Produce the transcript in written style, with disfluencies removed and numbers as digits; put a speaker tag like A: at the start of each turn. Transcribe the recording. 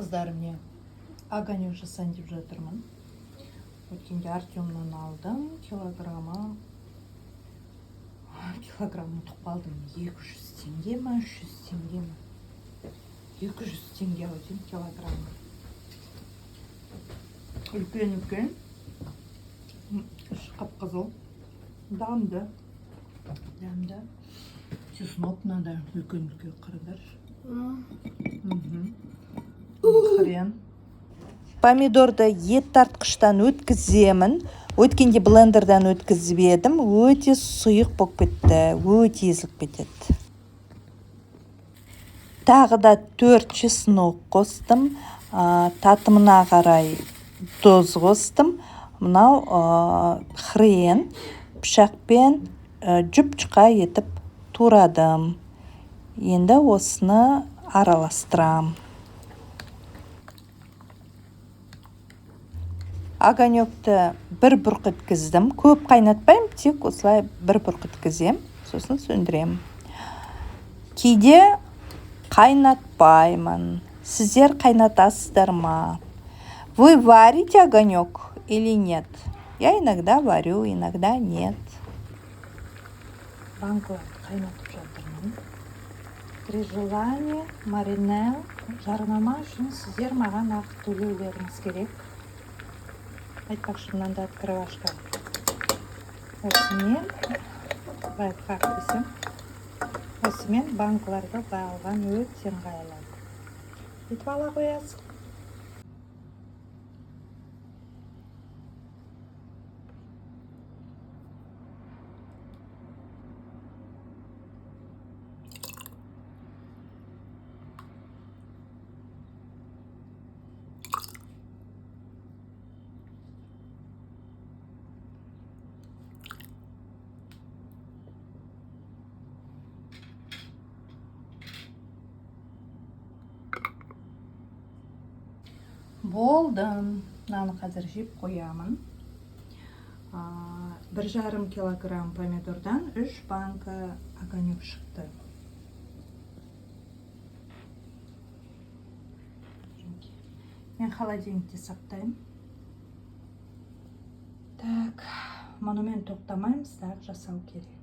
A: қыздарым, не огонек жасайын деп жатырмын. Өткенде Артемнан алдым, килограммы ұтып қалдым. 200 теңге ма, 300 теңге ма? 200 теңге өтен килограммы. Үлкен. Қып-қызыл. Дәмді. Чеснок надо үлкен қарадар. Хрен. Помидорды ет тартқыштан өткіземін. Өткенде блендердан өткізіп едім. Өте сұйық болып кетті. Өте езіліп кетеді. Тағы да 4 чеснок қостым. Татымына қарай тұз қостым. Мынау хрен пышақпен жұп-жұқа етіп турадым. Енді осыны араластырам. Огонекті бір бұрқ еткіздім. Көп қайнатпайым, тек осылай бір бұрқ еткізем, сосын сөндірем. Кейде қайнатпаймын. Сіздер қайнатасыздар ма? Вы варите огонек или нет? Я иногда варю, иногда нет. Банкаларды қайнатып жатырмын. При желании маринел жарнама үшін сіздер маған ақы төлеулеріңіз керек. Айтпақшы, мынанда открывашка. Осымен лайфхак десем. Осымен банкаларды алған өте ыңғайлы. Бүйтіп ала қоясың. Болдым. Мынаны қазір жеп қоямын. 1,5 килограмм помидордан 3 банка огонек шықты. Мен холодильникте сақтаймын. Так, мұнымен тоқтамаймыз, так жасау керек.